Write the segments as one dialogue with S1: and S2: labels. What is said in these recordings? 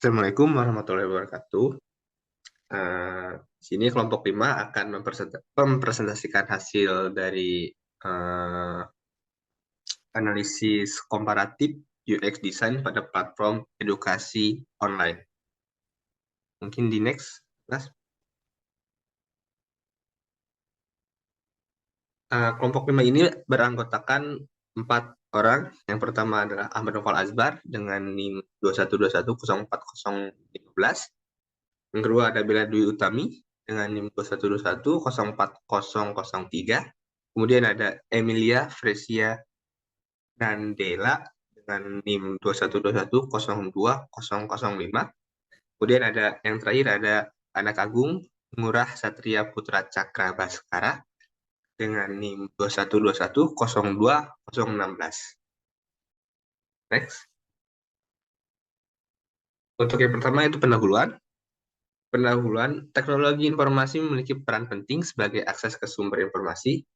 S1: Assalamualaikum warahmatullahi wabarakatuh. Sini kelompok 5 akan mempresentasikan hasil dari eh, analisis komparatif UX design pada platform edukasi online. Mungkin di next, Mas. Kelompok 5 ini beranggotakan 4 orang. Yang pertama adalah Ahmad Noval Azbar dengan NIM 21210415. Yang kedua ada Bella Dwi Utami dengan NIM 21210403. Kemudian ada Emilia Fresia Nandela dengan NIM 2121020005. Kemudian ada yang terakhir ada Anak Agung Ngurah Satria Putra Cakra Baskara dengan NIM 2121020016. Next. Untuk yang pertama itu pendahuluan. Pendahuluan, teknologi informasi memiliki peran penting sebagai akses ke sumber informasi,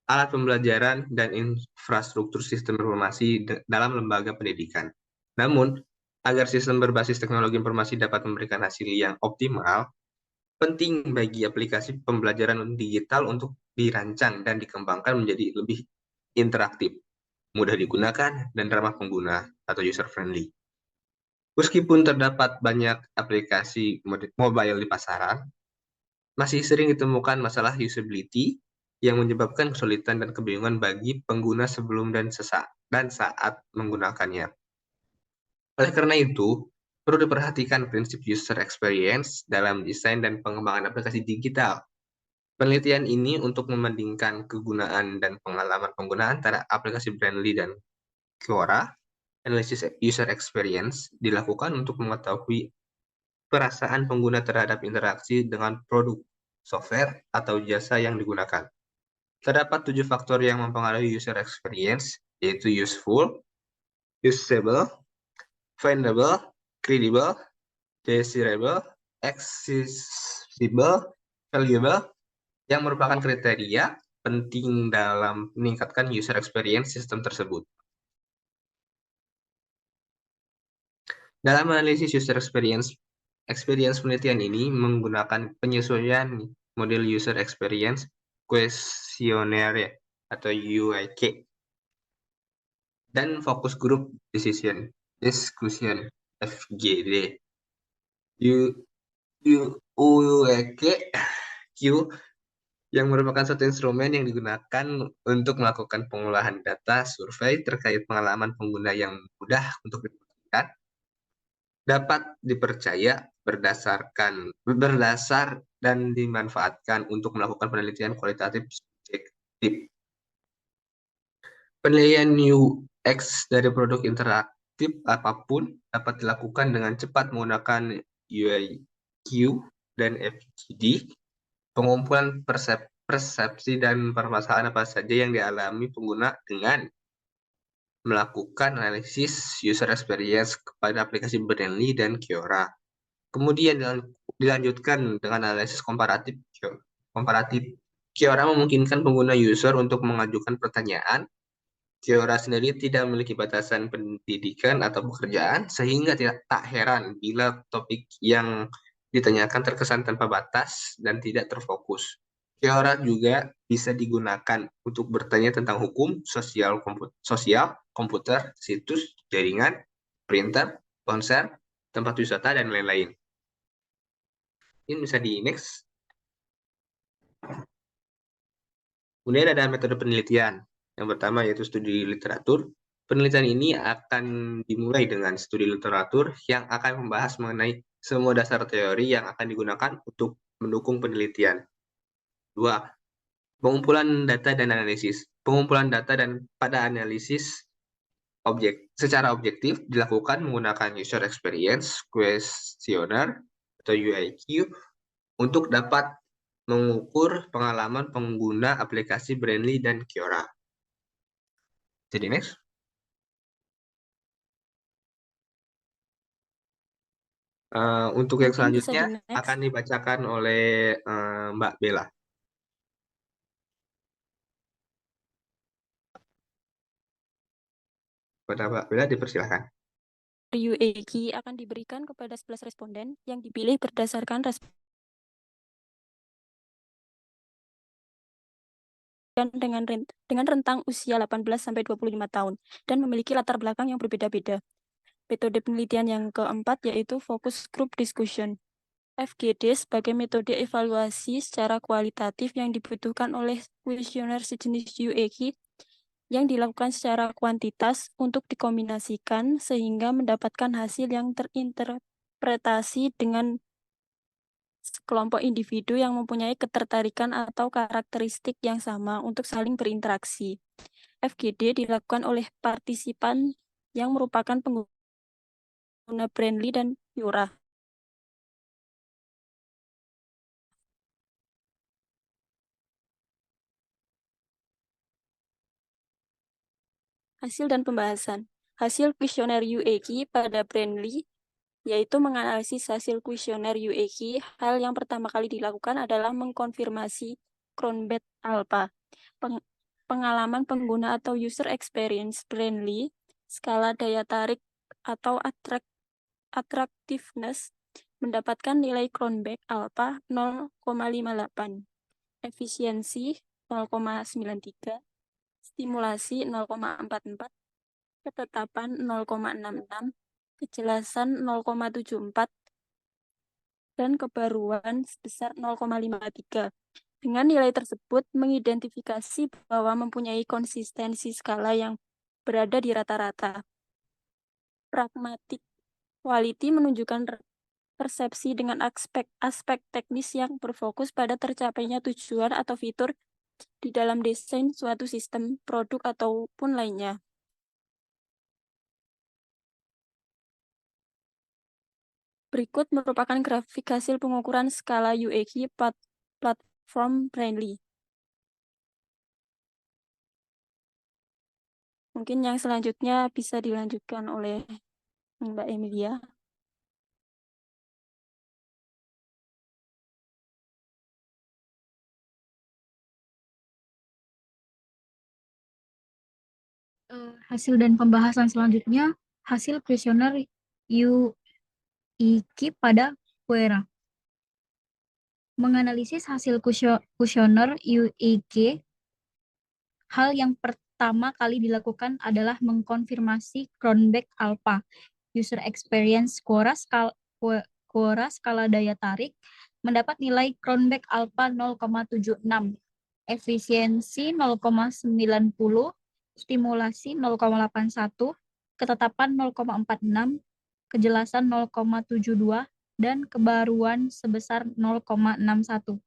S1: alat pembelajaran, dan infrastruktur sistem informasi dalam lembaga pendidikan. Namun, agar sistem berbasis teknologi informasi dapat memberikan hasil yang optimal, penting bagi aplikasi pembelajaran digital untuk dirancang dan dikembangkan menjadi lebih interaktif, mudah digunakan, dan ramah pengguna atau user-friendly. Meskipun terdapat banyak aplikasi mobile di pasaran, masih sering ditemukan masalah usability yang menyebabkan kesulitan dan kebingungan bagi pengguna sebelum dan saat menggunakannya. Oleh karena itu, perlu diperhatikan prinsip user experience dalam desain dan pengembangan aplikasi digital. Penelitian ini untuk membandingkan kegunaan dan pengalaman pengguna antara aplikasi Brandly dan Quora. Analisis user experience dilakukan untuk mengetahui perasaan pengguna terhadap interaksi dengan produk, software, atau jasa yang digunakan. Terdapat 7 faktor yang mempengaruhi user experience, yaitu useful, usable, findable, credible, desirable, accessible, valuable, yang merupakan kriteria penting dalam meningkatkan user experience sistem tersebut. Dalam analisis user experience penelitian ini menggunakan penyesuaian model user experience questionnaire atau UIK dan fokus group discussion FGD. UIK Q yang merupakan satu instrumen yang digunakan untuk melakukan pengolahan data survei terkait pengalaman pengguna yang mudah untuk dibuktikan, dapat dipercaya, berdasar dan dimanfaatkan untuk melakukan penelitian kualitatif subjektif. Penilaian UX dari produk interaktif apapun dapat dilakukan dengan cepat menggunakan UIQ dan FGD. Pengumpulan persepsi dan permasalahan apa saja yang dialami pengguna dengan melakukan analisis user experience kepada aplikasi Brandly dan Quora. Kemudian dilanjutkan dengan analisis komparatif. Quora memungkinkan pengguna user untuk mengajukan pertanyaan. Quora sendiri tidak memiliki batasan pendidikan atau pekerjaan, sehingga tak heran bila topik yang ditanyakan terkesan tanpa batas dan tidak terfokus. Quora juga bisa digunakan untuk bertanya tentang hukum, sosial, komputer, situs, jaringan, printer, konser, tempat wisata, dan lain-lain. Ini bisa di next. Kemudian ada metode penelitian. Yang pertama yaitu studi literatur. Penelitian ini akan dimulai dengan studi literatur yang akan membahas mengenai semua dasar teori yang akan digunakan untuk mendukung penelitian. 2. Pengumpulan data dan analisis. Pengumpulan data dan pada analisis secara objektif dilakukan menggunakan user experience questionnaire atau UIQ untuk dapat mengukur pengalaman pengguna aplikasi Brandly dan Quora. Jadi next. Untuk yang
S2: Mungkin bisa
S1: selanjutnya
S2: di-next.
S1: akan dibacakan oleh Mbak Bella. Kepada Mbak Bella dipersilahkan.
S2: UEG akan diberikan kepada 11 responden yang dipilih berdasarkan respon dengan rentang usia 18-25 tahun dan memiliki latar belakang yang berbeda-beda. Metode penelitian yang keempat yaitu Focus Group Discussion. FGD sebagai metode evaluasi secara kualitatif yang dibutuhkan oleh kuesioner sejenis UEG yang dilakukan secara kuantitas untuk dikombinasikan sehingga mendapatkan hasil yang terinterpretasi dengan kelompok individu yang mempunyai ketertarikan atau karakteristik yang sama untuk saling berinteraksi. FGD dilakukan oleh partisipan yang merupakan pengguna Brandly dan Yura. Hasil dan pembahasan. Hasil kuesioner UEG pada Brandly yaitu menganalisis hasil kuesioner UEG. Hal yang pertama kali dilakukan adalah mengkonfirmasi Cronbach alpha. Pengalaman pengguna atau user experience Brandly, skala daya tarik atau attractiveness mendapatkan nilai Cronbach alpha 0,58, efisiensi 0,93, stimulasi 0,44, ketetapan 0,66, kejelasan 0,74, dan kebaruan sebesar 0,53. Dengan nilai tersebut, mengidentifikasi bahwa mempunyai konsistensi skala yang berada di rata-rata. Pragmatic quality menunjukkan persepsi dengan aspek teknis yang berfokus pada tercapainya tujuan atau fitur di dalam desain suatu sistem, produk, ataupun lainnya. Berikut merupakan grafik hasil pengukuran skala UEG platform Brandly. Mungkin yang selanjutnya bisa dilanjutkan oleh Mbak Emilia.
S3: Hasil dan pembahasan selanjutnya, hasil kuesioner UEG pada Quora. Menganalisis hasil kuesioner UEG, hal yang pertama kali dilakukan adalah mengkonfirmasi Cronbach alpha, user experience Quora skala daya tarik, mendapat nilai Cronbach alpha 0,76, efisiensi 0,90, stimulasi 0,81, ketetapan 0,46, kejelasan 0,72, dan kebaruan sebesar 0,61.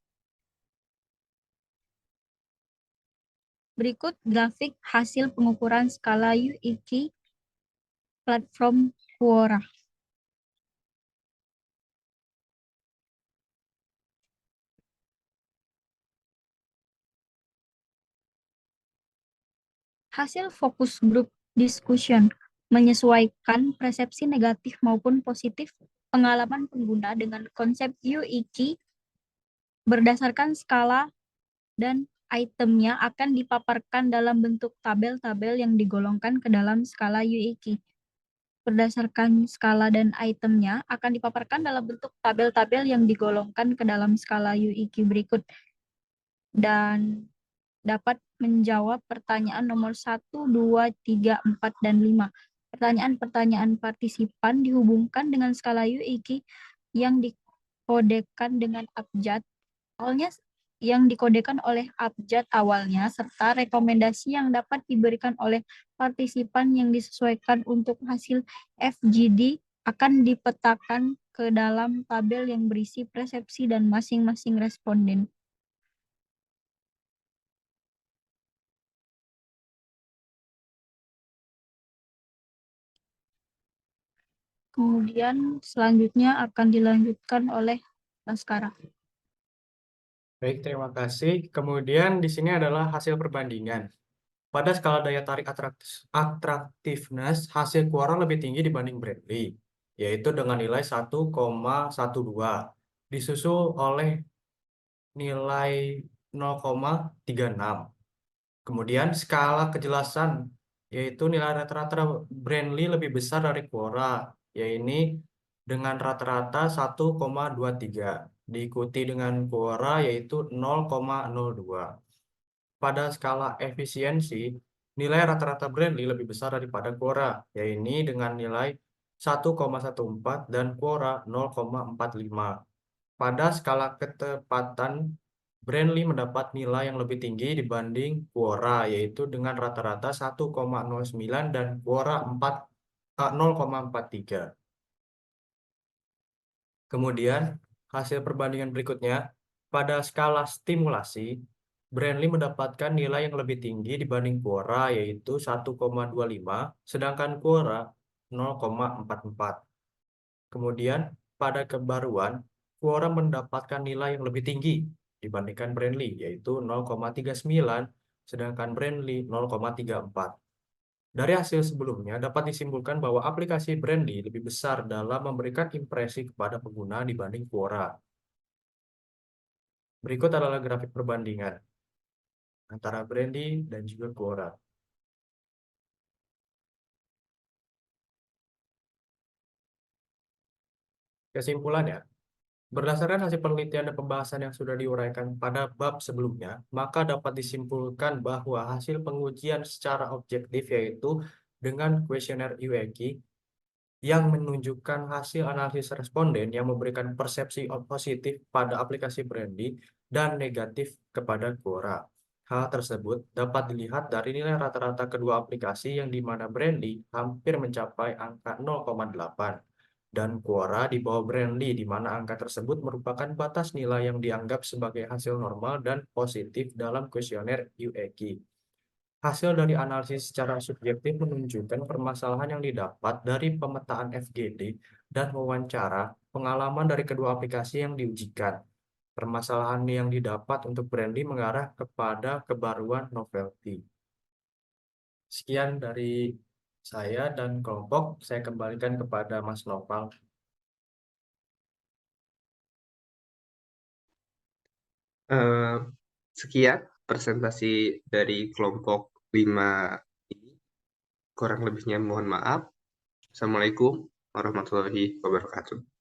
S3: Berikut grafik hasil pengukuran skala UEG platform Quora. Hasil fokus group discussion menyesuaikan persepsi negatif maupun positif pengalaman pengguna dengan konsep UEG berdasarkan skala dan itemnya akan dipaparkan dalam bentuk tabel-tabel yang digolongkan ke dalam skala UEG. Berdasarkan skala dan itemnya akan dipaparkan dalam bentuk tabel-tabel yang digolongkan ke dalam skala UEG berikut. Dan dapat menjawab pertanyaan nomor 1, 2, 3, 4, dan 5. Pertanyaan-pertanyaan partisipan dihubungkan dengan skala UEG yang dikodekan dengan abjad. Awalnya yang dikodekan oleh abjad awalnya, serta rekomendasi yang dapat diberikan oleh partisipan yang disesuaikan untuk hasil FGD akan dipetakan ke dalam tabel yang berisi persepsi dan masing-masing responden. Kemudian selanjutnya akan dilanjutkan oleh Baskara.
S4: Baik, terima kasih. Kemudian di sini adalah hasil perbandingan. Pada skala daya tarik attractiveness, hasil Quora lebih tinggi dibanding Bradley, yaitu dengan nilai 1,12, disusul oleh nilai 0,36. Kemudian skala kejelasan yaitu nilai rata-rata Brandly lebih besar dari Quora, yaitu dengan rata-rata 1,23, diikuti dengan Quora yaitu 0,02. Pada skala efisiensi, nilai rata-rata Brandly lebih besar daripada Quora, yaitu dengan nilai 1,14 dan Quora 0,45. Pada skala ketepatan, Brandly mendapat nilai yang lebih tinggi dibanding Quora, yaitu dengan rata-rata 1,09 dan Quora 0,43. Kemudian, hasil perbandingan berikutnya, pada skala stimulasi, Brandly mendapatkan nilai yang lebih tinggi dibanding Quora, yaitu 1,25, sedangkan Quora 0,44. Kemudian, pada kebaruan, Quora mendapatkan nilai yang lebih tinggi dibandingkan Brandly, yaitu 0,39, sedangkan Brandly 0,34. Dari hasil sebelumnya, dapat disimpulkan bahwa aplikasi Brandly lebih besar dalam memberikan impresi kepada pengguna dibanding Quora. Berikut adalah grafik perbandingan antara Brandly dan juga Quora. Kesimpulannya, berdasarkan hasil penelitian dan pembahasan yang sudah diuraikan pada bab sebelumnya, maka dapat disimpulkan bahwa hasil pengujian secara objektif yaitu dengan kuesioner UEG yang menunjukkan hasil analisis responden yang memberikan persepsi positif pada aplikasi Brandly dan negatif kepada Quora. Hal tersebut dapat dilihat dari nilai rata-rata kedua aplikasi yang di mana Brandly hampir mencapai angka 0,8 dan Quora di bawah Brandly di mana angka tersebut merupakan batas nilai yang dianggap sebagai hasil normal dan positif dalam kuesioner UEG. Hasil dari analisis secara subjektif menunjukkan permasalahan yang didapat dari pemetaan FGD dan wawancara pengalaman dari kedua aplikasi yang diujikan. Permasalahan yang didapat untuk Brandly mengarah kepada kebaruan novelty. Sekian dari saya dan kelompok, saya kembalikan kepada Mas Nopal.
S1: Sekian presentasi dari kelompok 5 ini. Kurang lebihnya mohon maaf. Assalamualaikum warahmatullahi wabarakatuh.